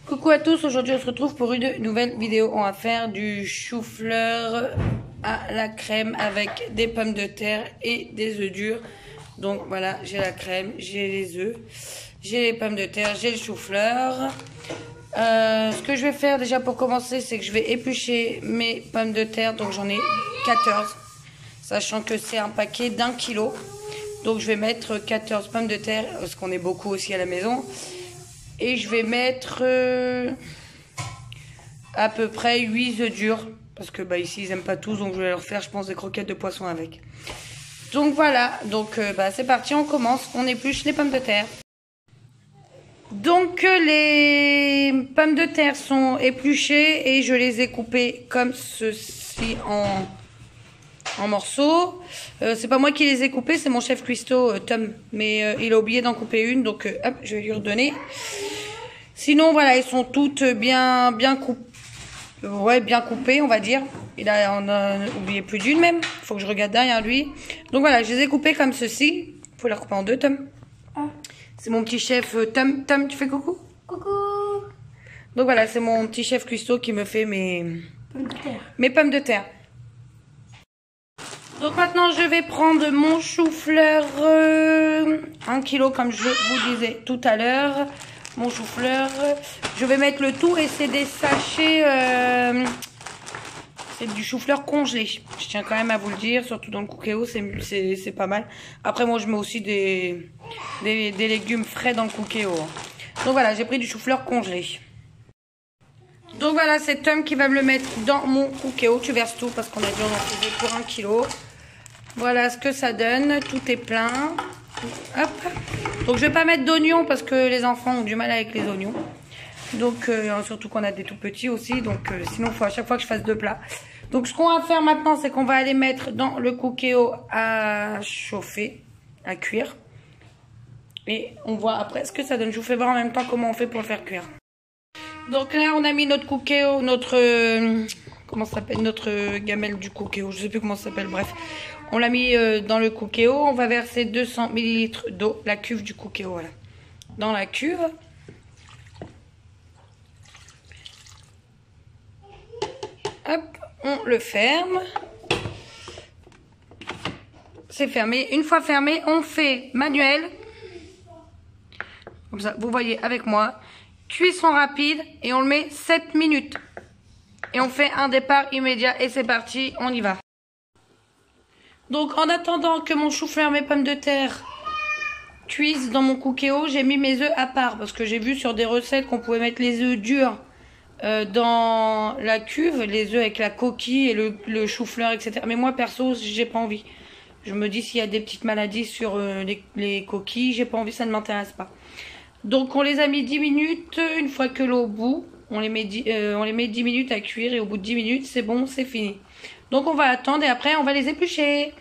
Coucou à tous, aujourd'hui on se retrouve pour une nouvelle vidéo. On va faire du chou-fleur à la crème avec des pommes de terre et des œufs durs. Donc voilà, j'ai la crème, j'ai les œufs, j'ai les pommes de terre, j'ai le chou-fleur. Ce que je vais faire déjà pour commencer, c'est que je vais éplucher mes pommes de terre. Donc j'en ai 14, sachant que c'est un paquet d'1 kg. Donc je vais mettre 14 pommes de terre, parce qu'on est beaucoup aussi à la maison. Et je vais mettre à peu près 8 œufs durs. Parce que ici ils n'aiment pas tous, donc je vais leur faire je pense des croquettes de poisson avec. Donc voilà, donc c'est parti, on commence, on épluche les pommes de terre. Donc les pommes de terre sont épluchées et je les ai coupées comme ceci en morceaux. C'est pas moi qui les ai coupées, c'est mon chef cuistot Tom, mais il a oublié d'en couper une, donc hop, je vais lui redonner. Sinon voilà, elles sont toutes bien coupées, on va dire. On a oublié plus d'une même, faut que je regarde derrière lui. Donc voilà, je les ai coupées comme ceci. Faut la couper en deux, Tom. C'est mon petit chef Tom. Tom, tu fais coucou? Coucou. Donc voilà, c'est mon petit chef cuistot qui me fait mes pommes de terre. Donc maintenant, je vais prendre mon chou-fleur 1 kg comme je vous disais tout à l'heure. Mon chou-fleur, je vais mettre le tout et c'est des sachets, c'est du chou-fleur congelé. Je tiens quand même à vous le dire, surtout dans le Cookéo, c'est pas mal. Après moi je mets aussi des légumes frais dans le Cookéo. Donc voilà, j'ai pris du chou-fleur congelé. Donc voilà, c'est Tom qui va me le mettre dans mon Cookéo. Tu verses tout parce qu'on a dit on en faisait pour 1 kg. Voilà ce que ça donne, tout est plein. Hop. Donc je vais pas mettre d'oignons parce que les enfants ont du mal avec les oignons. Donc surtout qu'on a des tout petits aussi. Donc sinon il faut à chaque fois que je fasse 2 plats. Donc ce qu'on va faire maintenant, c'est qu'on va aller mettre dans le Cookéo à chauffer, à cuire. Et on voit après ce que ça donne. Je vous fais voir en même temps comment on fait pour le faire cuire. Donc là on a mis notre Cookéo, notre comment ça s'appelle, notre gamelle du Cookéo, je sais plus comment ça s'appelle, bref. On l'a mis dans le Cookéo, on va verser 200 ml d'eau, la cuve du Cookéo, voilà. Dans la cuve. Hop, on le ferme. C'est fermé. Une fois fermé, on fait manuel. Comme ça, vous voyez avec moi. Cuisson rapide et on le met 7 minutes. Et on fait un départ immédiat et c'est parti, on y va. Donc en attendant que mon chou-fleur, mes pommes de terre cuisent dans mon Cookéo, j'ai mis mes œufs à part. Parce que j'ai vu sur des recettes qu'on pouvait mettre les œufs durs dans la cuve. Les œufs avec la coquille et le chou-fleur, etc. Mais moi perso, j'ai pas envie. Je me dis s'il y a des petites maladies sur les coquilles, j'ai pas envie, ça ne m'intéresse pas. Donc on les a mis 10 minutes, une fois que l'eau au bout, on les met 10 minutes à cuire et au bout de 10 minutes c'est bon, c'est fini. Donc on va attendre et après on va les éplucher.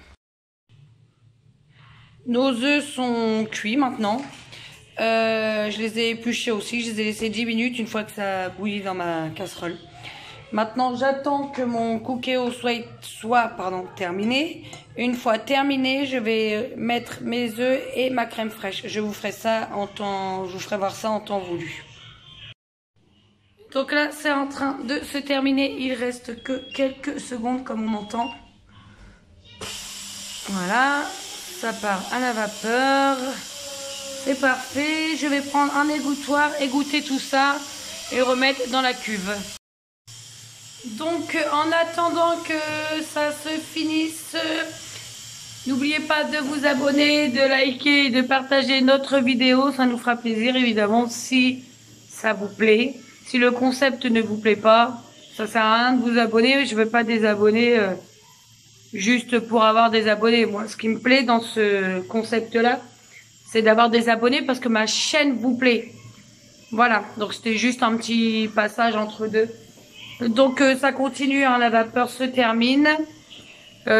Nos œufs sont cuits maintenant. Je les ai épluchés aussi, je les ai laissés 10 minutes une fois que ça bouillit dans ma casserole. Maintenant j'attends que mon Cookéo soit terminé. Une fois terminé, je vais mettre mes œufs et ma crème fraîche. Je vous ferai ça je vous ferai voir ça en temps voulu. Donc là, c'est en train de se terminer. Il reste que quelques secondes comme on entend. Voilà, ça part à la vapeur. C'est parfait. Je vais prendre un égouttoir, égoutter tout ça et remettre dans la cuve. Donc en attendant que ça se finisse, n'oubliez pas de vous abonner, de liker et de partager notre vidéo. Ça nous fera plaisir évidemment si ça vous plaît. Si le concept ne vous plaît pas, ça sert à rien de vous abonner. Je ne veux pas des abonnés juste pour avoir des abonnés. Moi, ce qui me plaît dans ce concept-là, c'est d'avoir des abonnés parce que ma chaîne vous plaît. Voilà, donc c'était juste un petit passage entre deux. Donc ça continue, hein, la vapeur se termine.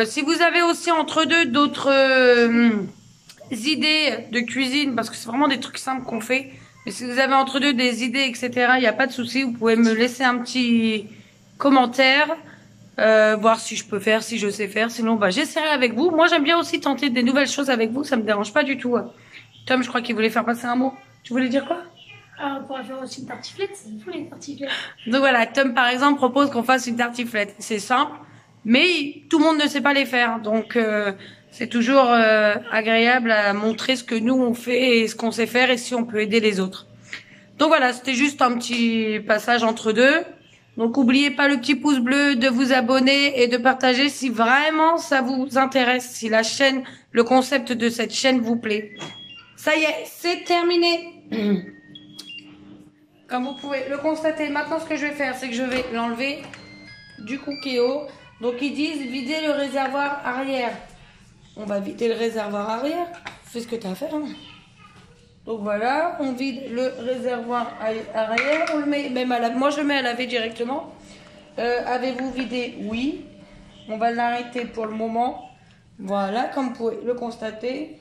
Si vous avez aussi entre deux d'autres idées de cuisine, parce que c'est vraiment des trucs simples qu'on fait, mais si vous avez entre deux des idées, etc., il n'y a pas de souci, vous pouvez me laisser un petit commentaire, voir si je peux faire, si je sais faire, sinon j'essaierai avec vous. Moi j'aime bien aussi tenter des nouvelles choses avec vous, ça me dérange pas du tout. Tom, je crois qu'il voulait faire passer un mot. Tu voulais dire quoi? Ah, on pourrait faire aussi une tartiflette, c'est fou les tartiflettes. Donc voilà, Tom par exemple propose qu'on fasse une tartiflette. C'est simple, mais tout le monde ne sait pas les faire. Donc c'est toujours agréable à montrer ce que nous on fait et ce qu'on sait faire et si on peut aider les autres. Donc voilà, c'était juste un petit passage entre deux. Donc n'oubliez pas le petit pouce bleu, de vous abonner et de partager si vraiment ça vous intéresse, si la chaîne, le concept de cette chaîne vous plaît. Ça y est, c'est terminé. Comme vous pouvez le constater, maintenant ce que je vais faire, c'est que je vais l'enlever du cookéo. Donc ils disent vider le réservoir arrière. On va vider le réservoir arrière. Fais ce que tu as à faire. Hein. Donc voilà, on vide le réservoir arrière. On le met même à laver. Moi je le mets à laver directement. Avez-vous vidé? Oui. On va l'arrêter pour le moment. Voilà, comme vous pouvez le constater.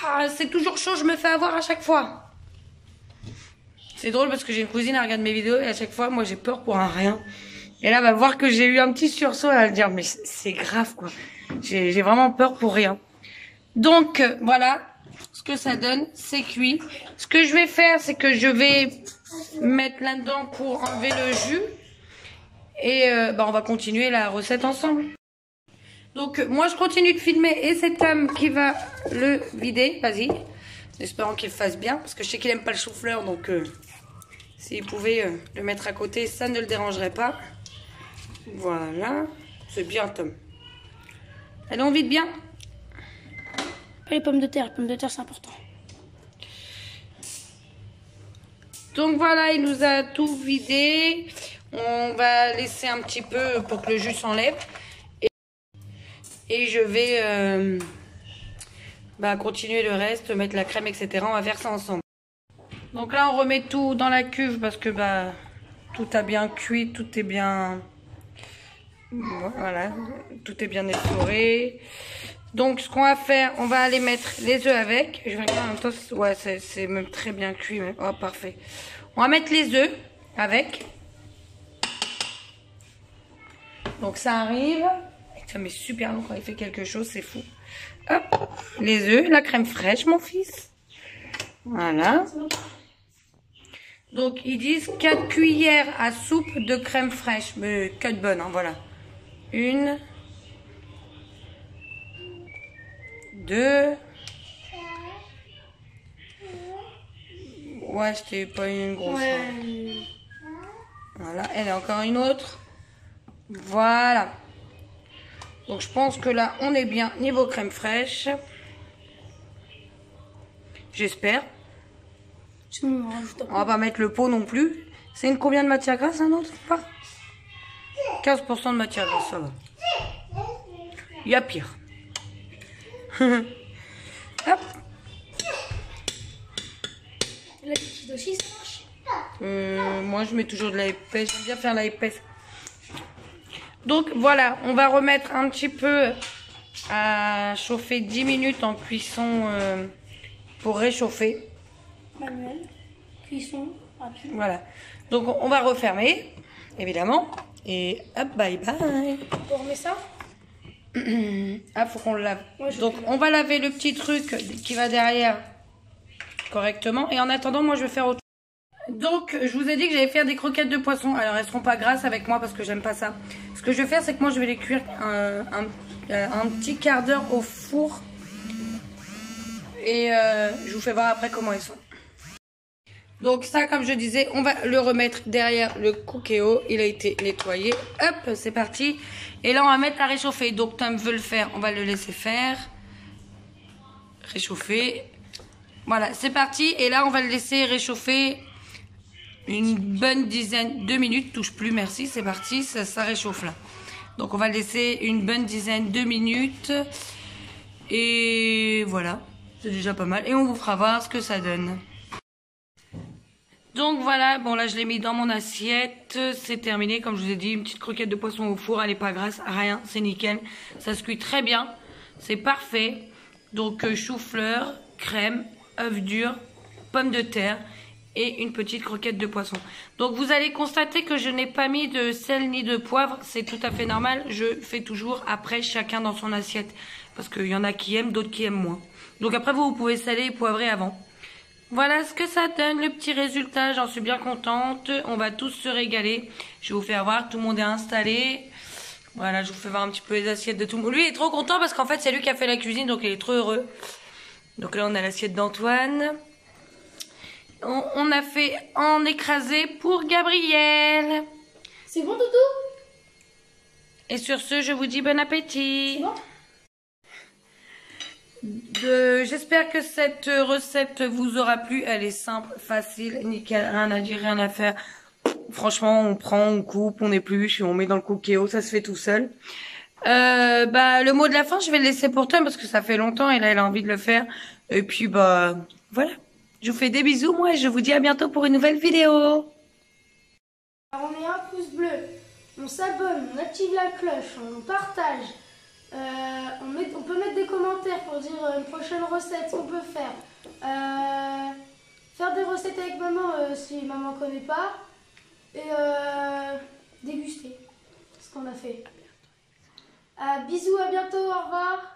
Ah, c'est toujours chaud, je me fais avoir à chaque fois. C'est drôle parce que j'ai une cousine, elle regarde mes vidéos et à chaque fois, moi j'ai peur pour un rien. Et là, elle va voir que j'ai eu un petit sursaut, elle va dire mais c'est grave quoi. J'ai vraiment peur pour rien. Donc voilà, ce que ça donne, c'est cuit. Ce que je vais faire, c'est que je vais mettre là-dedans pour enlever le jus. Et on va continuer la recette ensemble. Donc moi je continue de filmer et c'est Tom qui va le vider. Vas-y. En espérant qu'il fasse bien parce que je sais qu'il aime pas le chou-fleur donc s'il pouvait le mettre à côté ça ne le dérangerait pas. Voilà, c'est bien Tom. Allez, on vide bien. Les pommes de terre c'est important. Donc voilà, il nous a tout vidé. On va laisser un petit peu pour que le jus s'enlève. Et je vais continuer le reste, mettre la crème, etc. On va faire ça ensemble. Donc là, on remet tout dans la cuve parce que tout a bien cuit, tout est bien... Voilà, tout est bien effleuré. Donc ce qu'on va faire, on va aller mettre les œufs avec. Je vais regarder en même temps, ouais, c'est même très bien cuit. Mais... Oh, parfait. On va mettre les œufs avec. Donc ça arrive. Ça met super long quand il fait quelque chose, c'est fou. Hop, les œufs, la crème fraîche, mon fils. Voilà. Donc, ils disent 4 cuillères à soupe de crème fraîche. Mais 4 bonnes, hein, voilà. 1, 2. Ouais, c'était pas une grosse. Ouais. Voilà, elle a encore une autre. Voilà. Donc je pense que là on est bien niveau crème fraîche. J'espère. On va pas mettre le pot non plus. C'est une combien de matière grasse un autre? Pas 15% de matière grasse, ça va. Il y a pire. Hop. La liquide aussi ça marche? Moi je mets toujours de la épaisse. J'aime bien faire la épaisse. Donc voilà, on va remettre un petit peu à chauffer 10 minutes en cuisson pour réchauffer. Manuel, cuisson rapide. Voilà, donc on va refermer, évidemment. Et hop, bye bye. On remet ça? Ah, faut qu'on le lave. Ouais, donc on va laver le petit truc qui va derrière correctement. Et en attendant, moi je vais faire autre chose. Donc, je vous ai dit que j'allais faire des croquettes de poisson. Alors, elles seront pas grasses avec moi parce que j'aime pas ça. Ce que je vais faire, c'est que moi, je vais les cuire un petit quart d'heure au four. Et je vous fais voir après comment elles sont. Donc ça, comme je disais, on va le remettre derrière le cookéo. Il a été nettoyé. Hop, c'est parti. Et là, on va mettre à réchauffer. Donc, Tom veut le faire. On va le laisser faire. Réchauffer. Voilà, c'est parti. Et là, on va le laisser réchauffer... une bonne dizaine de minutes, touche plus, merci, c'est parti, ça réchauffe là. Donc on va laisser une bonne dizaine de minutes. Et voilà, c'est déjà pas mal. Et on vous fera voir ce que ça donne. Donc voilà, bon là je l'ai mis dans mon assiette, c'est terminé. Comme je vous ai dit, une petite croquette de poisson au four, elle n'est pas grasse, rien, c'est nickel. Ça se cuit très bien, c'est parfait. Donc chou-fleur, crème, œuf dur, pommes de terre et une petite croquette de poisson. Donc vous allez constater que je n'ai pas mis de sel ni de poivre, c'est tout à fait normal. Je fais toujours après chacun dans son assiette parce qu'il y en a qui aiment, d'autres qui aiment moins. Donc après vous pouvez saler et poivrer avant. Voilà ce que ça donne, le petit résultat. J'en suis bien contente. On va tous se régaler. Je vais vous faire voir, tout le monde est installé. Voilà, je vous fais voir un petit peu les assiettes de tout le monde. Lui, il est trop content parce qu'en fait, c'est lui qui a fait la cuisine, donc il est trop heureux. Donc là, on a l'assiette d'Antoine. On a fait en écrasé pour Gabriel. C'est bon, Doudou? Et sur ce, je vous dis bon appétit. C'est bon? J'espère que cette recette vous aura plu. Elle est simple, facile, nickel, rien à dire, rien à faire. Franchement, on prend, on coupe, on épluche et on met dans le Cookéo, ça se fait tout seul. Le mot de la fin, je vais le laisser pour toi parce que ça fait longtemps et là, elle a envie de le faire. Et puis, voilà. Je vous fais des bisous, moi, et je vous dis à bientôt pour une nouvelle vidéo. Alors, on met un pouce bleu, on s'abonne, on active la cloche, on partage. On peut mettre des commentaires pour dire une prochaine recette qu'on peut faire. Faire des recettes avec maman si maman ne connaît pas. Et déguster ce qu'on a fait. Bisous, à bientôt, au revoir.